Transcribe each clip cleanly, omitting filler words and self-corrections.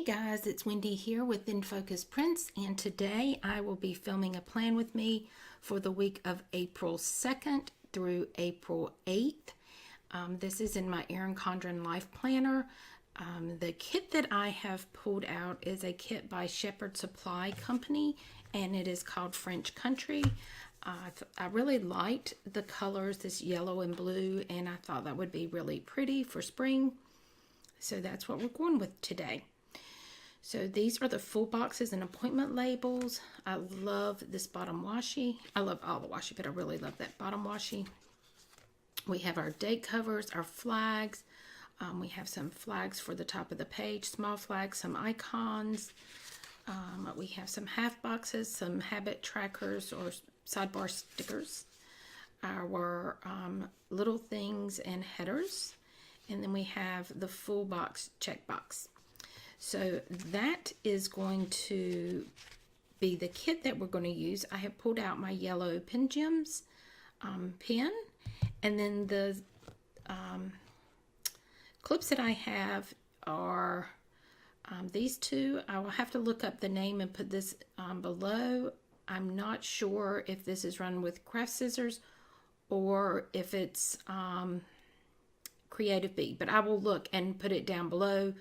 Hey guys, it's Wendy here with In Focus Prints, and today I will be filming a plan with me for the week of April 2nd through April 8th. This is in my Erin Condren Life Planner. The kit that I have pulled out is a kit by Shepherd Supply Company, and it is called French Country. I really liked the colors, this yellow and blue, and I thought that would be really pretty for spring. So that's what we're going with today. So these are the full boxes and appointment labels. I love this bottom washi. I love all the washi, but I really love that bottom washi. We have our date covers, our flags. We have some flags for the top of the page, small flags, some icons. We have some half boxes, some habit trackers or sidebar stickers, our little things and headers, and then we have the full box checkbox. So that is going to be the kit that we're going to use. I have pulled out my yellow Pen Gems pen, and then the clips that I have are these two. I will have to look up the name and put this below. I'm not sure if this is run with craft scissors or if it's Creative Bee, but I will look and put it down below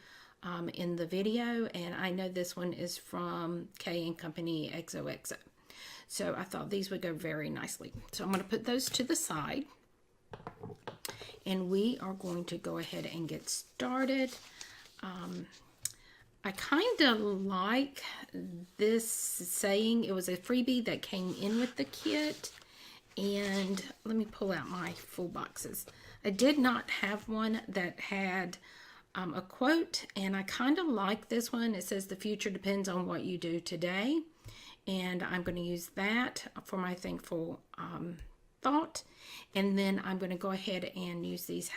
in the video. And I know this one is from K & Company XOXO. So I thought these would go very nicely. So I'm going to put those to the side. And we are going to go ahead and get started. I kind of like this saying. It was a freebie that came in with the kit. And let me pull out my full boxes. I did not have one that had a quote, and I kind of like this one. It says, "The future depends on what you do today." And I'm going to use that for my thankful thought. And then I'm going to go ahead and use these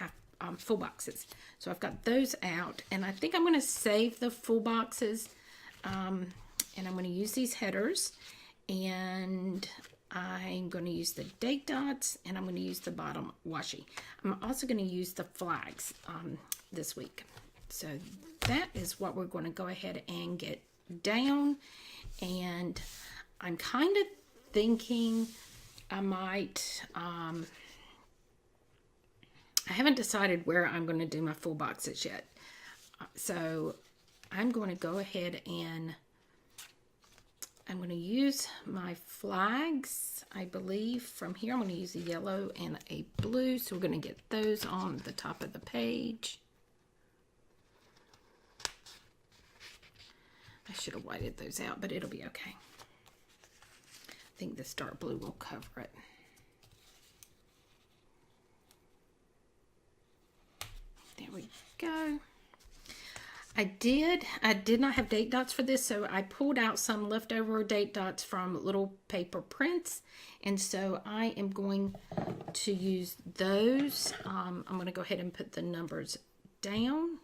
full boxes. So I've got those out, and I think I'm going to save the full boxes. And I'm going to use these headers, and I'm going to use the date dots, and I'm going to use the bottom washi. I'm also going to use the flags this week. So that is what we're going to go ahead and get down. And I'm kind of thinking I might, I haven't decided where I'm going to do my full boxes yet. So I'm going to go ahead and I'm going to use my flags, I believe, from here. I'm going to use a yellow and a blue. So we're going to get those on the top of the page. I should have whited those out, but it'll be okay. I think this dark blue will cover it. There we go. I did not have date dots for this, so I pulled out some leftover date dots from Little Paper Prints, and so I am going to use those. I'm going to go ahead and put the numbers down.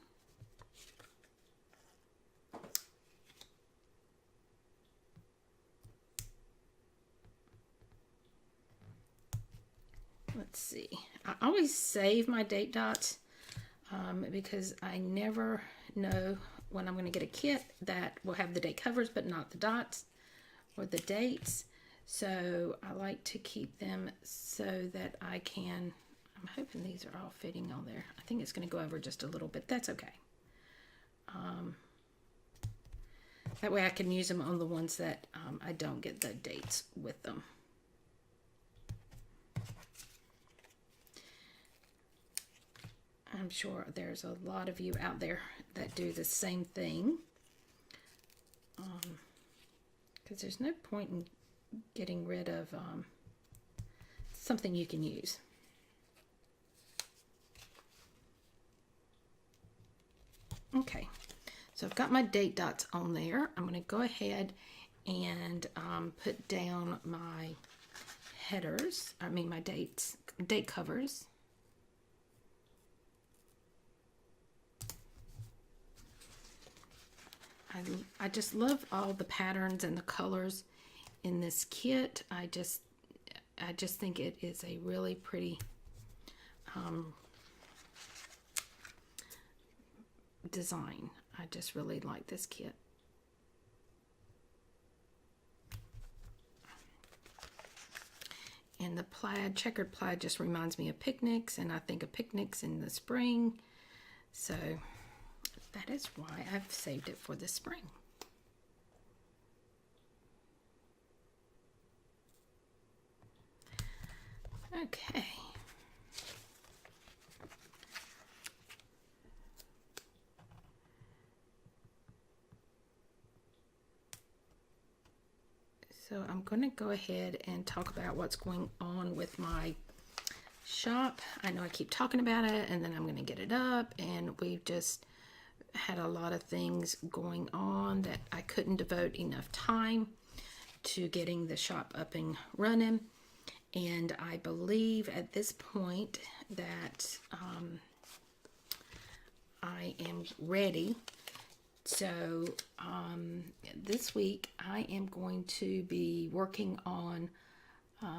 Let's see. I always save my date dots because I never know when I'm going to get a kit that will have the date covers but not the dots or the dates. So I like to keep them so that I can, I'm hoping these are all fitting on there. I think it's going to go over just a little bit. That's okay. That way I can use them on the ones that I don't get the dates with them. I'm sure there's a lot of you out there that do the same thing. Because there's no point in getting rid of something you can use. Okay, so I've got my date dots on there. I'm going to go ahead and put down my headers, my date covers. I just love all the patterns and the colors in this kit. I just think it is a really pretty design. I just really like this kit. And the plaid, checkered plaid, just reminds me of picnics, and I think of picnics in the spring. So that is why I've saved it for the spring. Okay. So I'm going to go ahead and talk about what's going on with my shop. I know I keep talking about it, and then I'm going to get it up, and we've just had a lot of things going on that I couldn't devote enough time to getting the shop up and running. And I believe at this point that I am ready. So this week I am going to be working on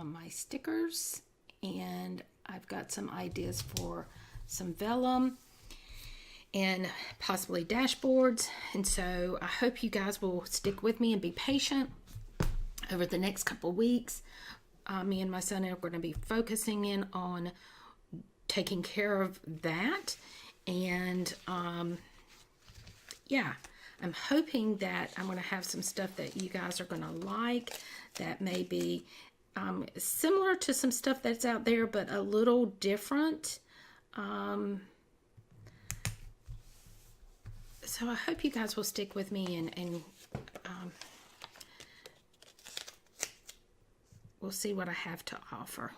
my stickers, and I've got some ideas for some vellum and possibly dashboards. And so I hope you guys will stick with me and be patient over the next couple weeks. Me and my son are going to be focusing in on taking care of that. And yeah, I'm hoping that I'm going to have some stuff that you guys are going to like, that may be similar to some stuff that's out there, but a little different. So I hope you guys will stick with me, and we'll see what I have to offer.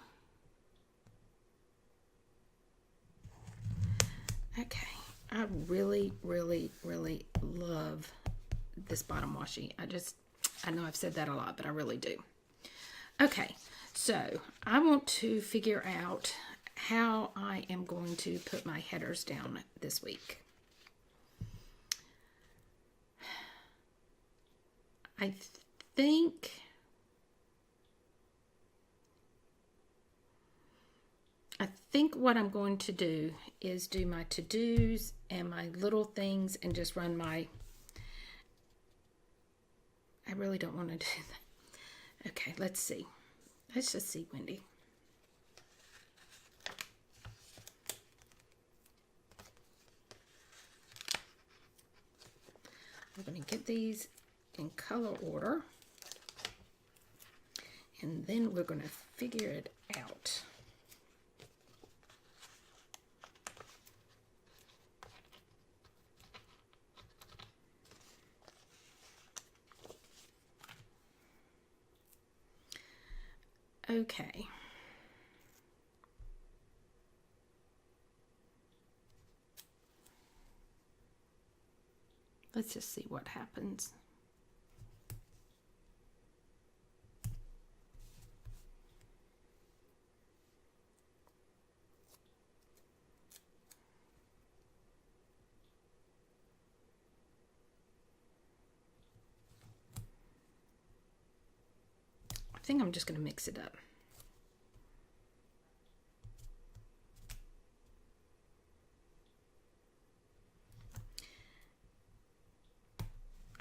Okay, I really, really, really love this bottom washi. I know I've said that a lot, but I really do. Okay, so I want to figure out how I am going to put my headers down this week. I think what I'm going to do is do my to-dos and my little things and just run my... I really don't want to do that. Okay, let's see. Let's just see, Wendy. I'm going to get these in color order, and then we're going to figure it out. Okay. Let's just see what happens. I think I'm just going to mix it up.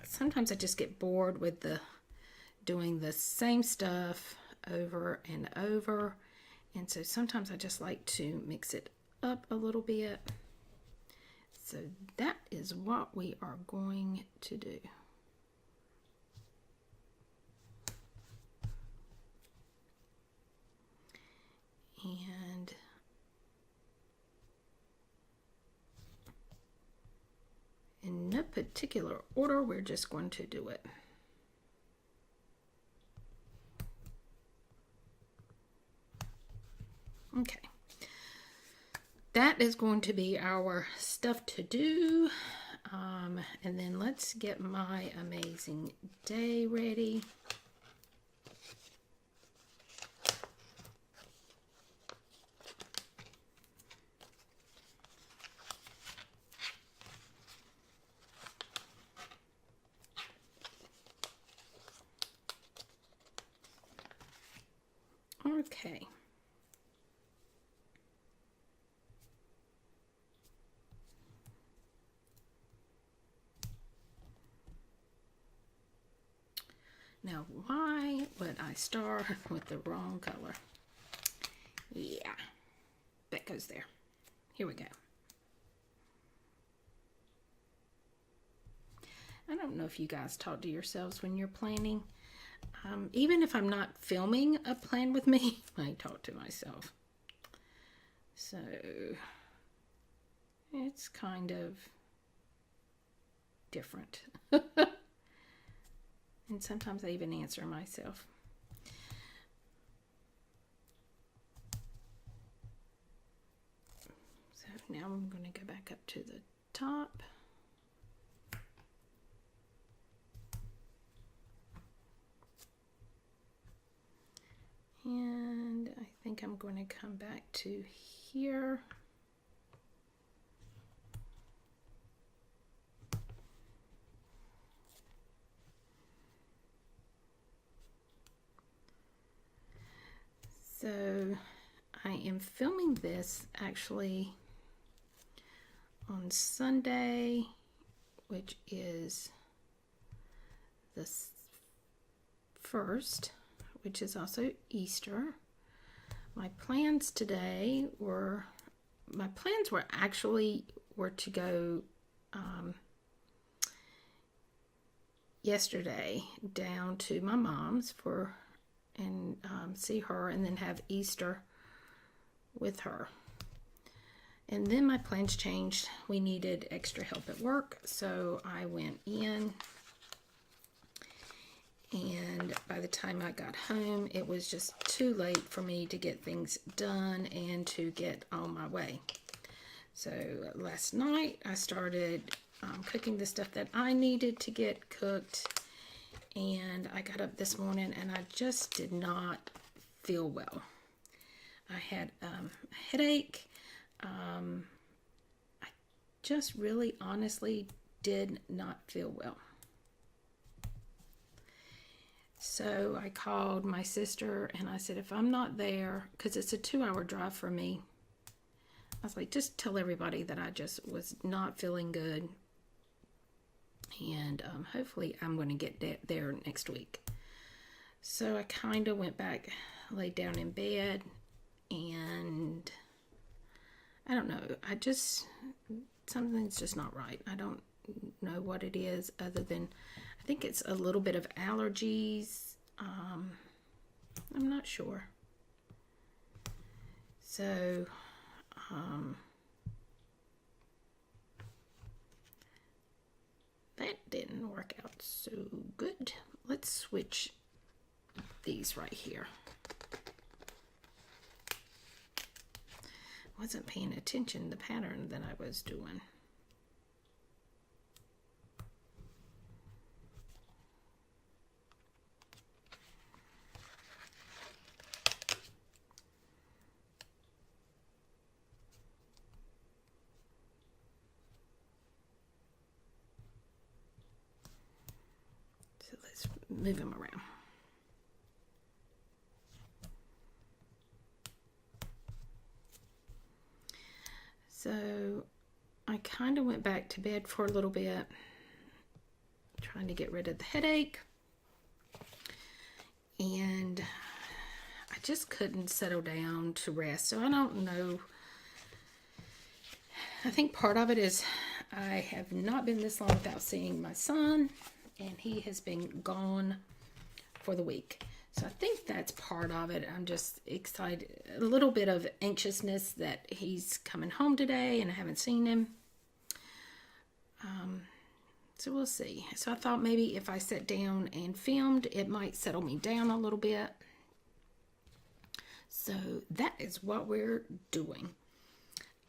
Sometimes I just get bored with doing the same stuff over and over. And so sometimes I just like to mix it up a little bit. So that is what we are going to do. And in no particular order, we're just going to do it. Okay. That is going to be our stuff to do. And then let's get my amazing day ready. Okay. Now, why would I start with the wrong color? Yeah, that goes there. Here we go. I don't know if you guys talk to yourselves when you're planning. Even if I'm not filming a plan with me, I talk to myself. So it's kind of different. And sometimes I even answer myself. So now I'm going to go back up to the top. And I think I'm going to come back to here. So I am filming this actually on Sunday, which is the 1st, which is also Easter. My plans today were, actually to go yesterday down to my mom's and see her and then have Easter with her. And then my plans changed. We needed extra help at work, so I went in. And by the time I got home, it was just too late for me to get things done and to get on my way. So last night I started cooking the stuff that I needed to get cooked. And I got up this morning and I just did not feel well. I had a headache. I just really honestly did not feel well. So I called my sister and I said, if I'm not there, because it's a 2-hour drive for me, I was like, just tell everybody that I just was not feeling good. And hopefully I'm going to get there next week. So I kind of went back, laid down in bed, and I don't know. Something's just not right. I don't know what it is other than I think it's a little bit of allergies. I'm not sure. So, that didn't work out so good. Let's switch these right here. Wasn't paying attention to the pattern that I was doing. So let's move them around. So I kind of went back to bed for a little bit, trying to get rid of the headache. And I just couldn't settle down to rest. So I don't know. I think part of it is I have not been this long without seeing my son, and he has been gone for the week. So I think that's part of it. I'm just excited, a little bit of anxiousness that he's coming home today and I haven't seen him. So we'll see. So I thought maybe if I sat down and filmed, it might settle me down a little bit. So that is what we're doing.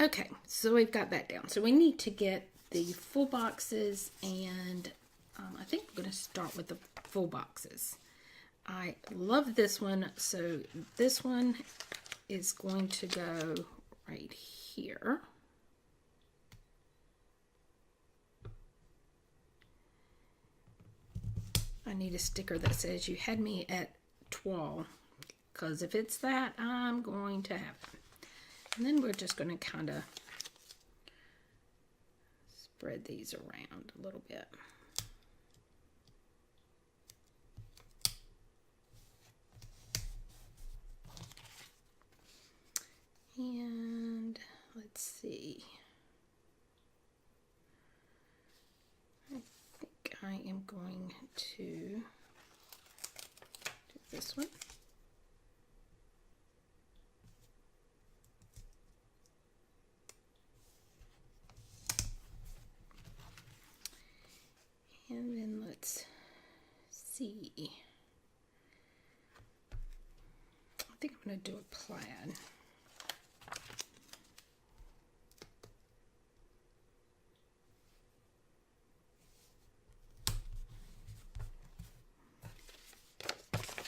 Okay, so we've got that down. So we need to get the full boxes, and I think we're going to start with the full boxes. I love this one, so this one is going to go right here. I need a sticker that says you had me at 12, because if it's that, I'm going to have it. And then we're just going to kind of spread these around a little bit. see. I think I am going to do this one. And then let's see. I think I'm going to do a plaid.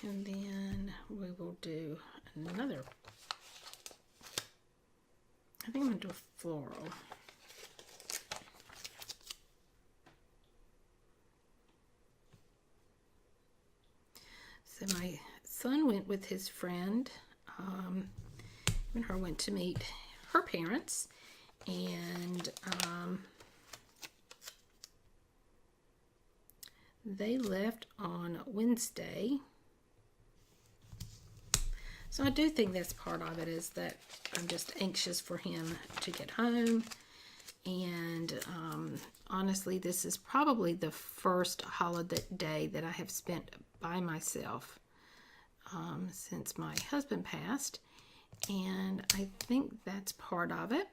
And then we will do another. I think I'm going to do a floral. So my son went with his friend. Him and her went to meet her parents, and they left on Wednesday. So I do think that's part of it, is that I'm just anxious for him to get home. And honestly, this is probably the first holiday day that I have spent by myself since my husband passed. And I think that's part of it.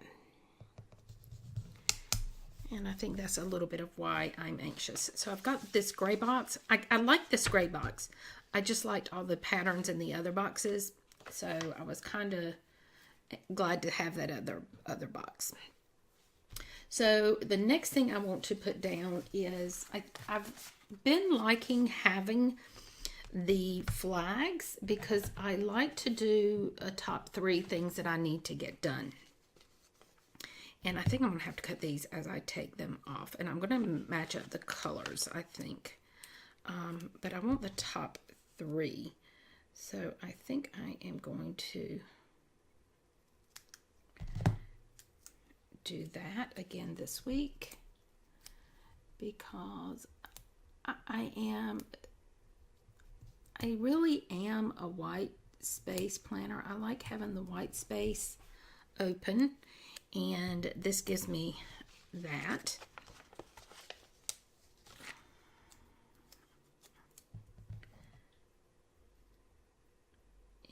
And I think that's a little bit of why I'm anxious. So I've got this gray box. I like this gray box. I just liked all the patterns in the other boxes. So I was kind of glad to have that other box. So the next thing I want to put down is I've been liking having the flags because I like to do a top 3 things that I need to get done. And I think I'm going to have to cut these as I take them off. And I'm going to match up the colors, I think. But I want the top 3. So I think I am going to do that again this week, because I really am a white space planner. I like having the white space open, and this gives me that.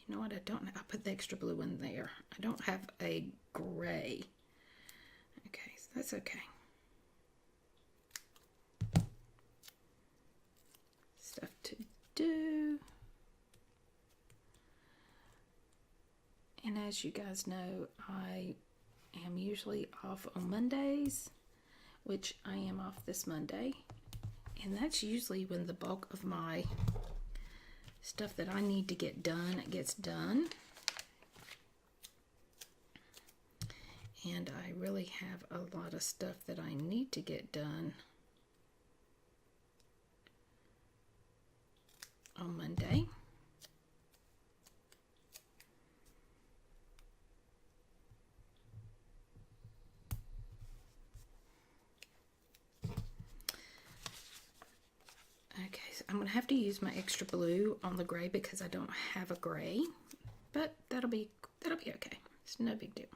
You know what? I put the extra blue in there. I don't have a gray. Okay, so that's okay. Stuff to do. And as you guys know, I am usually off on Mondays, which I am off this Monday. And that's usually when the bulk of my stuff that I need to get done gets done. And I really have a lot of stuff that I need to get done on Monday. Okay, so I'm going to have to use my extra blue on the gray because I don't have a gray, but that'll be okay. It's no big deal.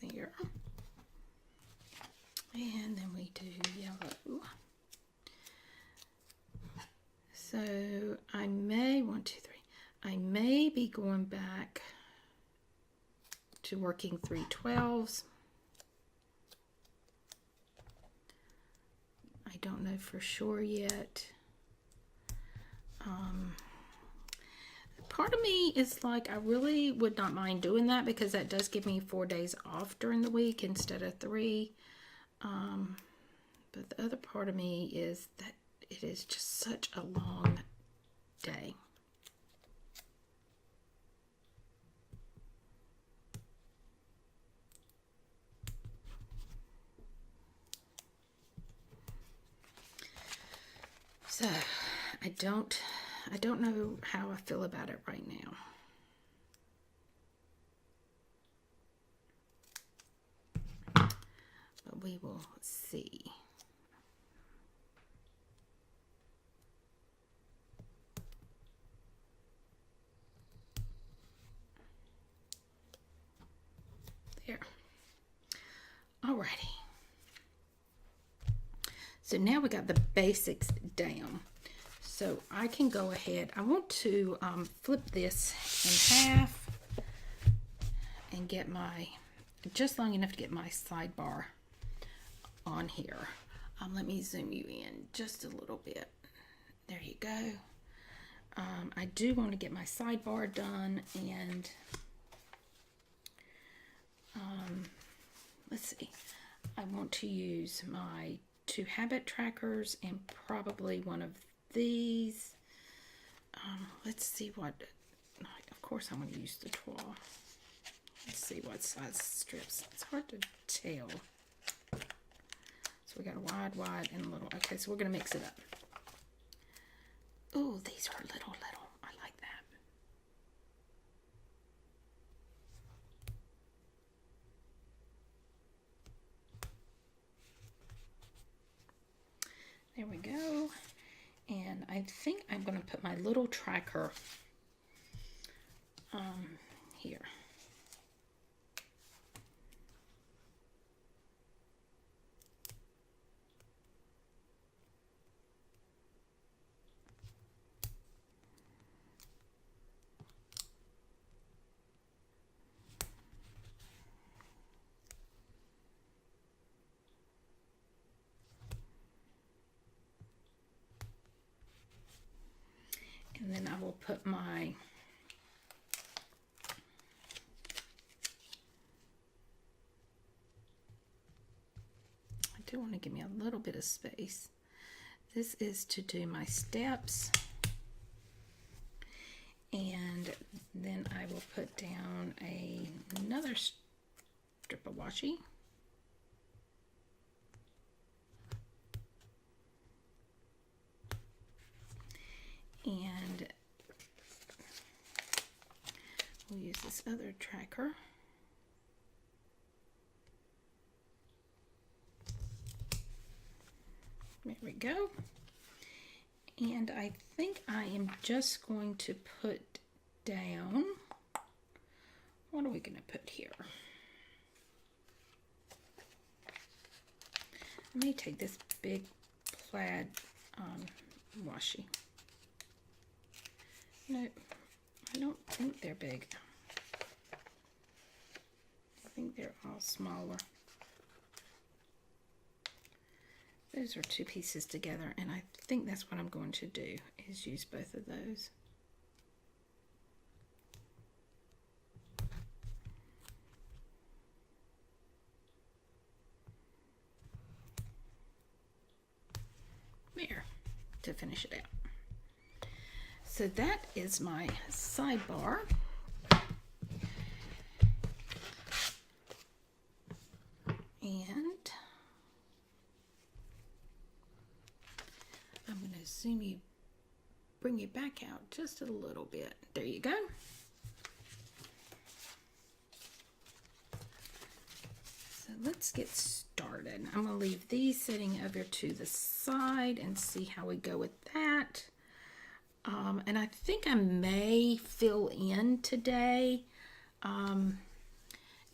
There. And then we do yellow. So I may, 1, 2, 3, I may be going back to working 3/12s. I don't know for sure yet. Part of me is like, I really would not mind doing that because that does give me 4 days off during the week instead of 3. But the other part of me is that it is just such a long day. So I don't know how I feel about it right now. we will see. There. Alrighty. So now we got the basics down. So I can go ahead. I want to flip this in half and get my, just long enough to get my sidebar on here. Let me zoom you in just a little bit. There you go. I do want to get my sidebar done, and let's see. I want to use my 2 habit trackers and probably one of these. Let's see what, of course I want to use the 12. Let's see what size strips. It's hard to tell. So we got a wide, and a little. Okay, so we're going to mix it up. Oh, these are little. I like that. There we go. And I think I'm going to put my little tracker here. And then I will put my, I do want to give me a little bit of space. This is to do my steps. And then I will put down another strip of washi. And we'll use this other tracker. There we go. And I think I am just going to put down, what are we going to put here? I may take this big plaid washi. No, I don't think they're big. I think they're all smaller. Those are 2 pieces together, and I think that's what I'm going to do, is use both of those. There, to finish it out. So that is my sidebar. And I'm going to zoom you, bring you back out just a little bit. There you go. So let's get started. I'm going to leave these sitting over to the side and see how we go with that. And I think I may fill in today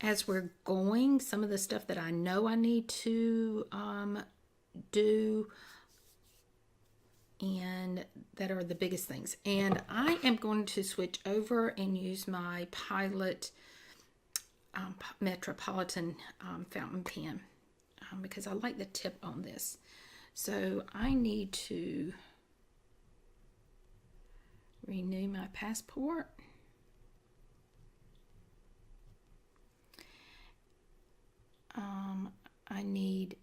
as we're going some of the stuff that I know I need to do, and that are the biggest things. And I am going to switch over and use my Pilot Metropolitan fountain pen because I like the tip on this. So I need to renew my passport. I need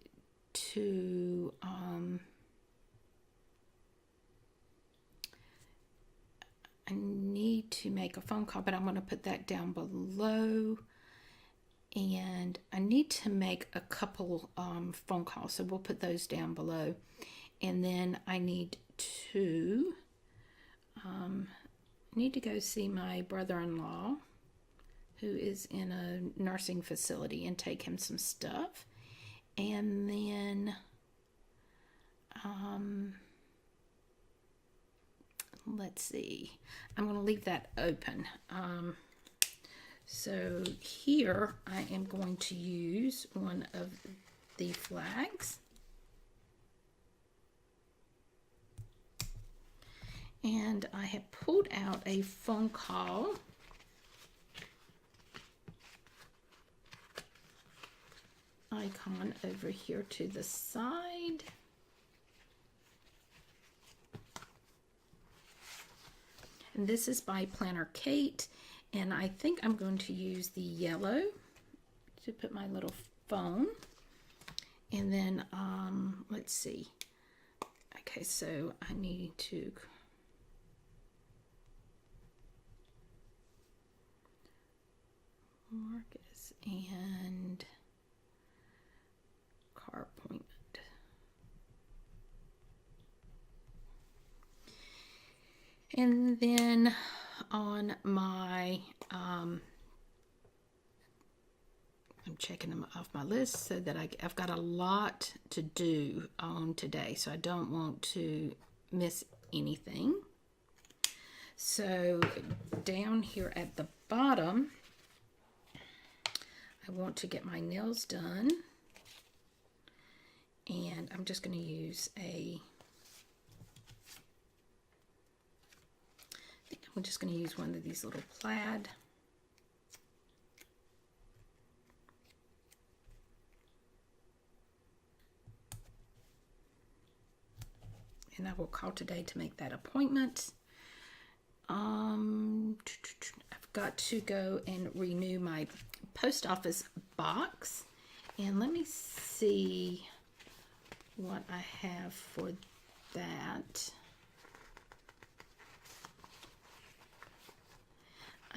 to make a phone call, but I'm going to put that down below. And I need to make a couple phone calls, so we'll put those down below. And then I need to go see my brother-in-law, who is in a nursing facility, and take him some stuff. And then let's see, I'm going to leave that open. So here I am going to use one of the flags. And I have pulled out a phone call icon over here to the side. And this is by Planner Kate, and I think I'm going to use the yellow to put my little phone. And then let's see. Okay, so I need to Marcus and car appointment. And then on my, I'm checking them off my list so that I've got a lot to do on today, so I don't want to miss anything. So down here at the bottom, I want to get my nails done, and I'm just going to use I'm just going to use one of these little plaid. And I will call today to make that appointment. I've got to go and renew my post office box. And let me see what I have for that.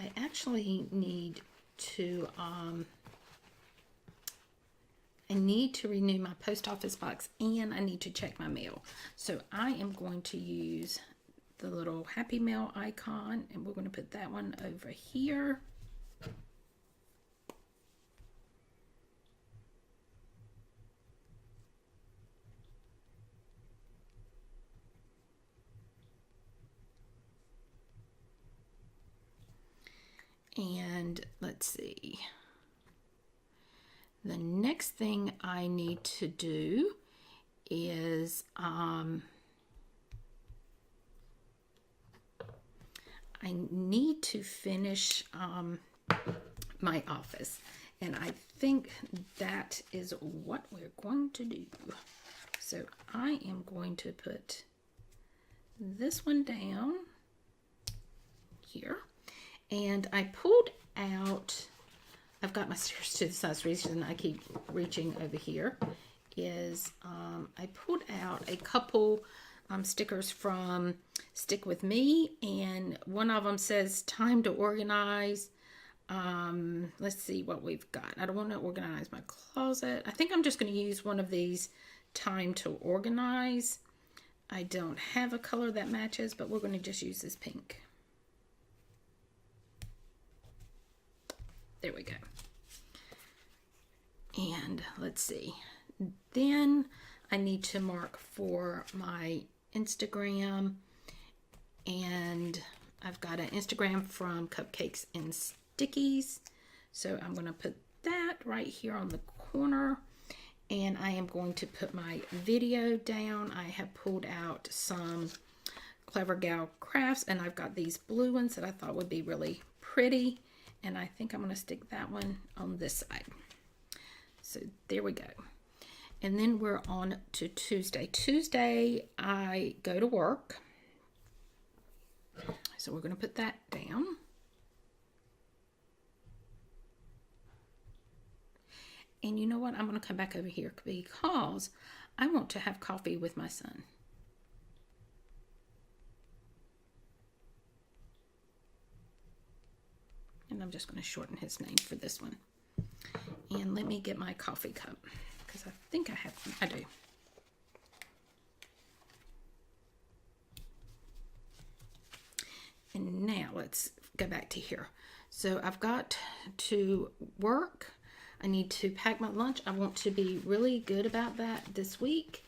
I actually need to renew my post office box, and I need to check my mail. So I am going to use the little Happy Mail icon, and we're going to put that one over here. And let's see. The next thing I need to do is I need to finish my office, and I think that is what we're going to do. So I am going to put this one down here, and I pulled out, I've got my stairs to the side. The reason I keep reaching over here is I pulled out a couple stickers from Stick With Me, and one of them says time to organize. Let's see what we've got. I don't want to organize my closet. I think I'm just going to use one of these time to organize. I don't have a color that matches, but we're going to just use this pink. There we go. And let's see. Then I need to mark for my Instagram, and I've got an Instagram from Cupcakes and Stickies. So I'm going to put that right here on the corner, and I am going to put my video down. I have pulled out some Clever Gal crafts, and I've got these blue ones that I thought would be really pretty, and I think I'm going to stick that one on this side. So there we go. And then we're on to Tuesday. Tuesday, I go to work. So we're going to put that down. And you know what? I'm going to come back over here because I want to have coffee with my son. And I'm just going to shorten his name for this one. And let me get my coffee cup, because I think I have one. I do. And now let's go back to here. So I've got to work. I need to pack my lunch. I want to be really good about that this week.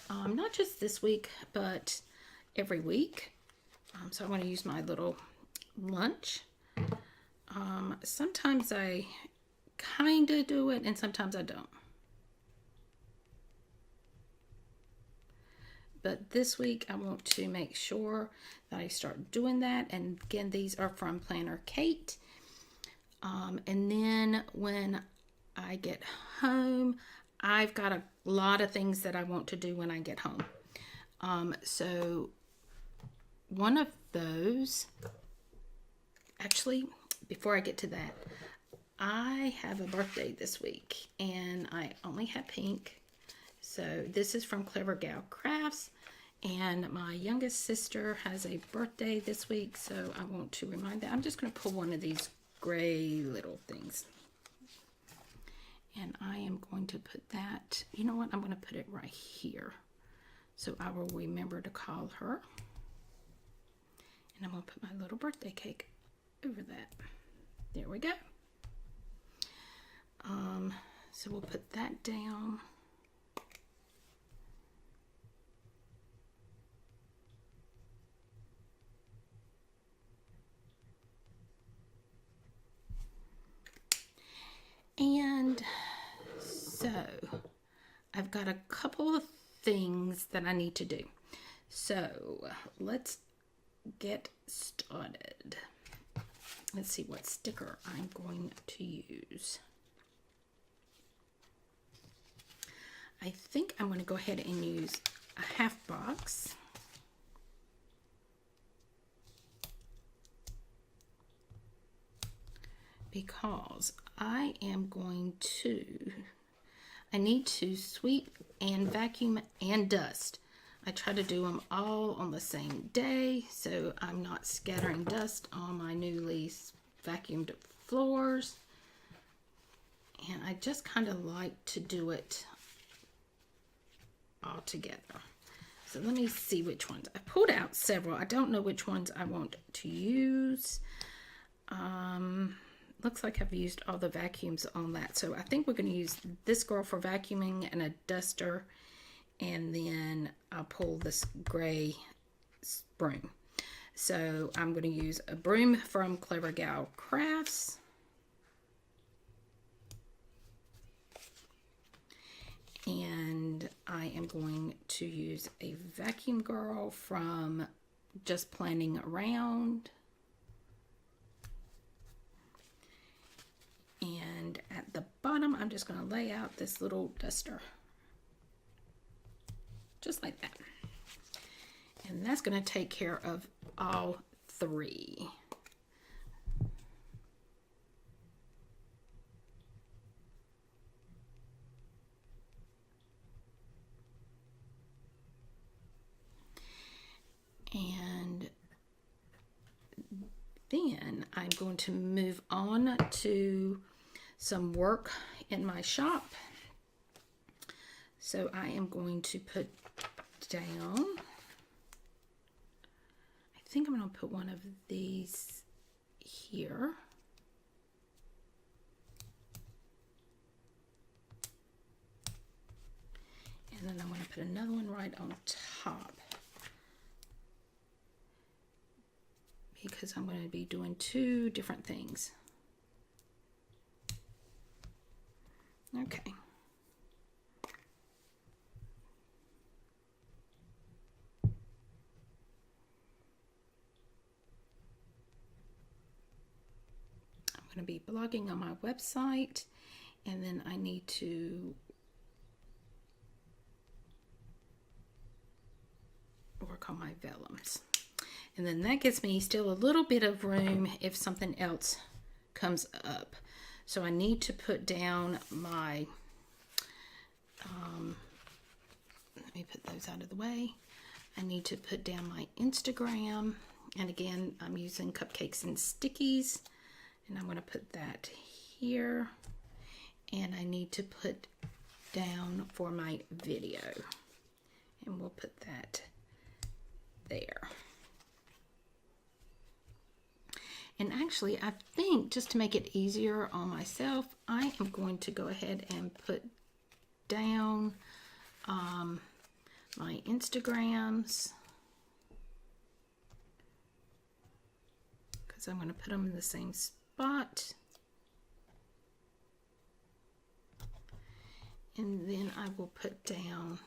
Not just this week, but every week. So I want to use my little lunch. Sometimes I kind of do it and sometimes I don't. But this week I want to make sure that I start doing that. And again, these are from Planner Kate. And then when I get home, I've got a lot of things that I want to do when I get home. So one of those, actually, before I get to that, I have a birthday this week and I only have pink. So this is from Clever Gal Crafts, and my youngest sister has a birthday this week, so I want to remind that. I'm just going to pull one of these gray little things. And I am going to put that, you know what, I'm going to put it right here. So I will remember to call her. And I'm going to put my little birthday cake over that. There we go. So we'll put that down. And so I've got a couple of things that I need to do. So let's get started. Let's see what sticker I'm going to use. I think I'm going to go ahead and use a half box. Because I need to sweep and vacuum and dust. I try to do them all on the same day so I'm not scattering dust on my newly vacuumed floors. And I just kind of like to do it all together. So let me see which ones. I pulled out several. I don't know which ones I want to use. Looks like I've used all the vacuums on that. So I think we're going to use this girl for vacuuming and a duster. And then I'll pull this gray broom. So I'm going to use a broom from Clever Gal Crafts. And I am going to use a vacuum girl from Just Planning Around. And at the bottom, I'm just going to lay out this little duster. Just like that. And that's going to take care of all three. And then I'm going to move on to some work in my shop. So I am going to put down, I think I'm going to put one of these here. And then I'm going to put another one right on top. Because I'm going to be doing two different things. Okay. I'm going to be blogging on my website, and then I need to work on my vellums. And then that gives me still a little bit of room if something else comes up. So I need to put down my, let me put those out of the way. I need to put down my Instagram. And again, I'm using Cupcakes and Stickies. And I'm going to put that here. And I need to put down for my video. And we'll put that there. And actually, I think just to make it easier on myself, I am going to go ahead and put down my Instagrams, because I'm going to put them in the same spot. And then I will put down,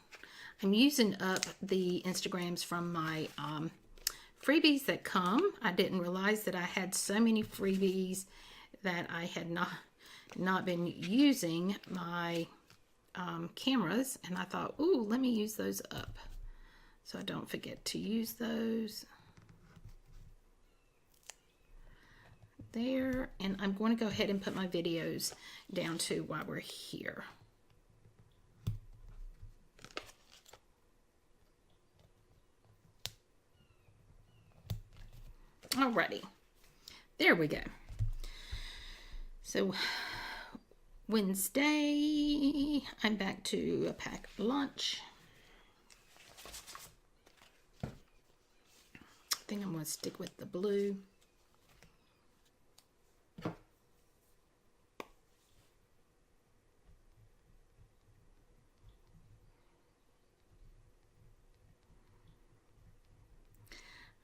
I'm using up the Instagrams from my freebies that come. I didn't realize that I had so many freebies that I had not been using my cameras, and I thought, ooh, let me use those up so I don't forget to use those. There, and I'm going to go ahead and put my videos down too while we're here. Alrighty, there we go. So Wednesday, I'm back to a packed lunch. I think I'm going to stick with the blue.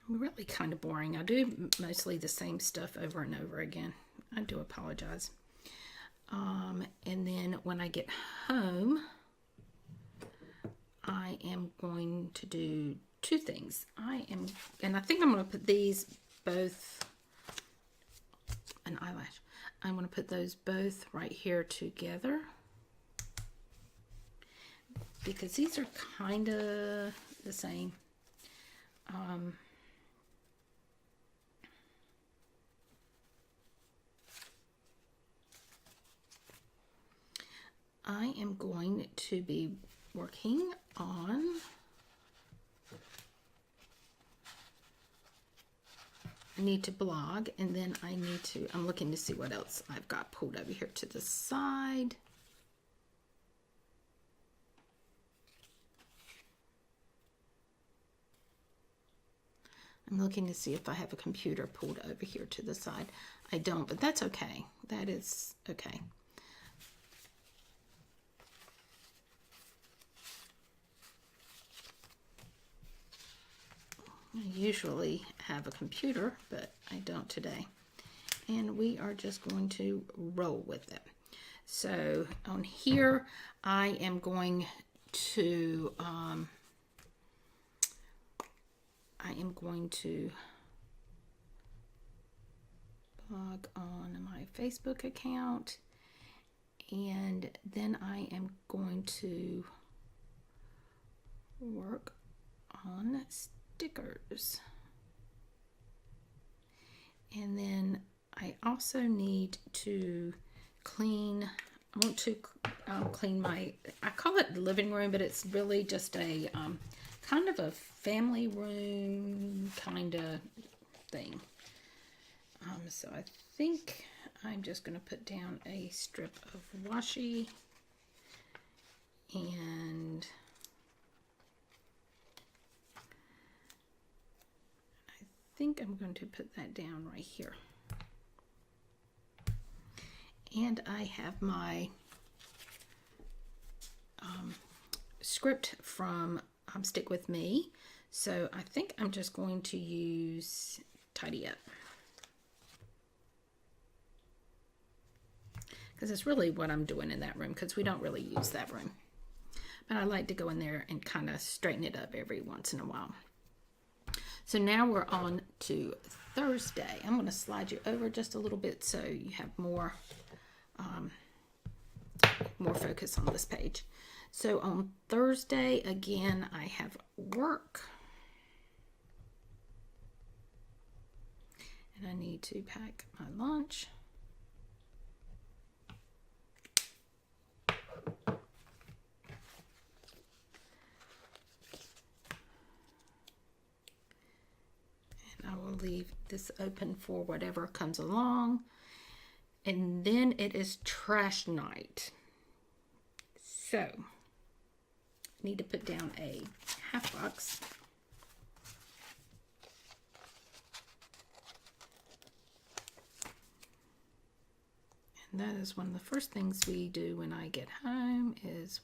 Really kind of boring. I do mostly the same stuff over and over again. I do apologize. And then when I get home, I am going to do two things. And I think I'm going to put these both, an eyelash. I'm going to put those both right here together, because these are kind of the same. I am going to be working on I need to blog, and then I'm looking to see what else I've got pulled over here to the side. I'm looking to see if I have a computer pulled over here to the side. I don't, but that's okay. That is okay. I usually have a computer, but I don't today. And we are just going to roll with it. So on here, I am going to blog on my Facebook account, and then I am going to work on stickers. And then I also need to clean, I want to clean my, I call it the living room, but it's really just a kind of a family room kind of thing. So I think I'm just going to put down a strip of washi, and I think I'm going to put that down right here. And I have my script from Stick With Me. So I think I'm just going to use Tidy Up, because it's really what I'm doing in that room, because we don't really use that room. But I like to go in there and kind of straighten it up every once in a while. So now we're on to Thursday. I'm going to slide you over just a little bit so you have more focus on this page. So on Thursday, again, I have work. And I need to pack my lunch. I will leave this open for whatever comes along. And then it is trash night. So, I need to put down a half box. And that is one of the first things we do when I get home is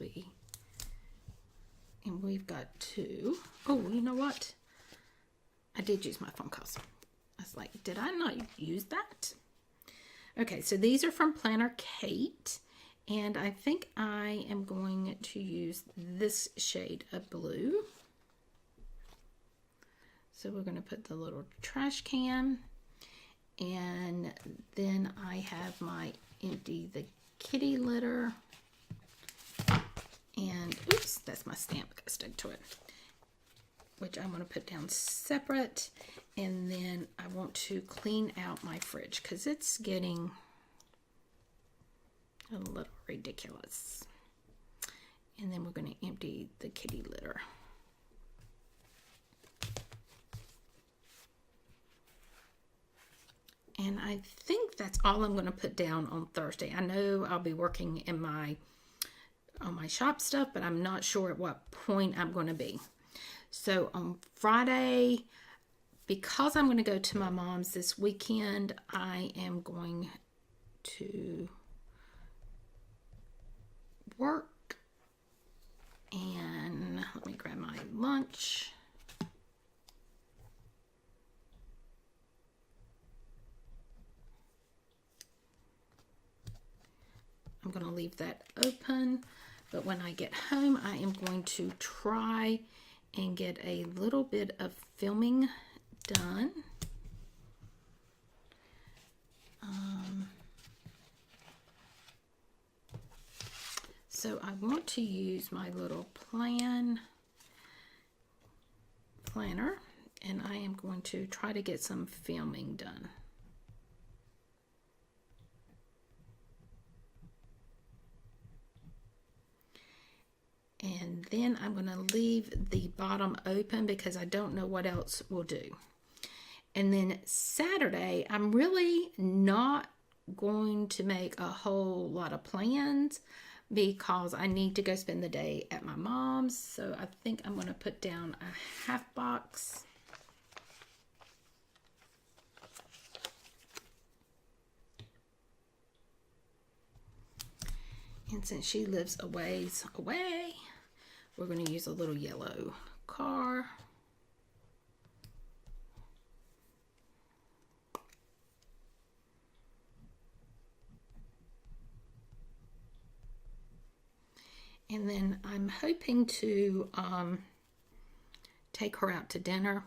and we've got two. Oh, you know what? I did use my phone calls. I was like, did I not use that? Okay, so these are from Planner Kate. And I think I am going to use this shade of blue. So we're going to put the little trash can. And then I have my empty the kitty litter. And oops, that's my stamp got stuck to it, which I'm going to put down separate. And then I want to clean out my fridge because it's getting a little ridiculous. And then we're going to empty the kitty litter. And I think that's all I'm going to put down on Thursday. I know I'll be working in on my shop stuff, but I'm not sure at what point I'm going to be. So on Friday, because I'm going to go to my mom's this weekend, I am going to work. And let me grab my lunch. I'm going to leave that open, but when I get home, I am going to try and get a little bit of filming done. So I want to use my little planner, and I am going to try to get some filming done. And then I'm going to leave the bottom open because I don't know what else we'll do. And then Saturday, I'm really not going to make a whole lot of plans because I need to go spend the day at my mom's. So I think I'm going to put down a half box. And since she lives a ways away, we're going to use a little yellow car. And then I'm hoping to take her out to dinner.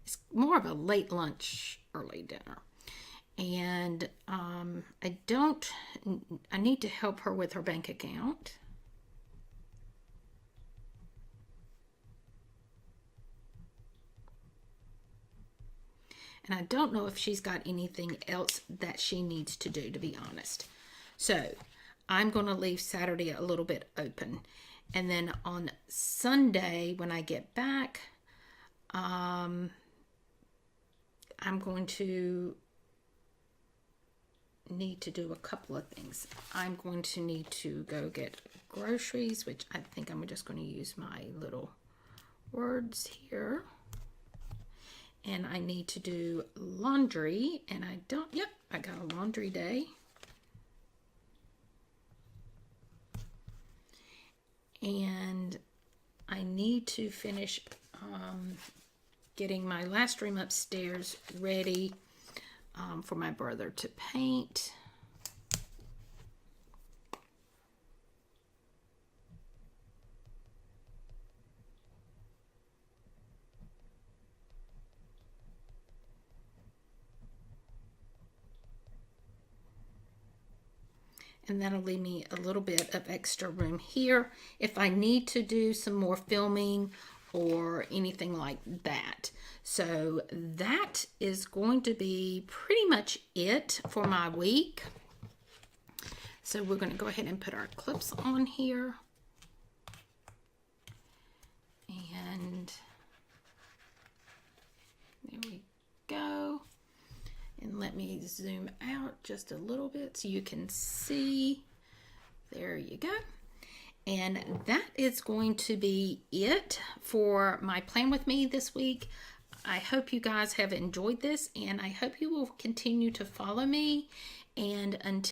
It's more of a late lunch, early dinner. And I need to help her with her bank account. And I don't know if she's got anything else that she needs to do, to be honest. So I'm going to leave Saturday a little bit open. And then on Sunday, when I get back, I'm going to need to do a couple of things. I'm going to need to go get groceries, which I think I'm just going to use my little words here. And I need to do laundry, and I got a laundry day. And I need to finish getting my last room upstairs ready for my brother to paint. And that'll leave me a little bit of extra room here if I need to do some more filming or anything like that. So that is going to be pretty much it for my week. So we're going to go ahead and put our clips on here. And there we go. And let me zoom out just a little bit so you can see. There you go. And that is going to be it for my plan with me this week. I hope you guys have enjoyed this, and I hope you will continue to follow me. And until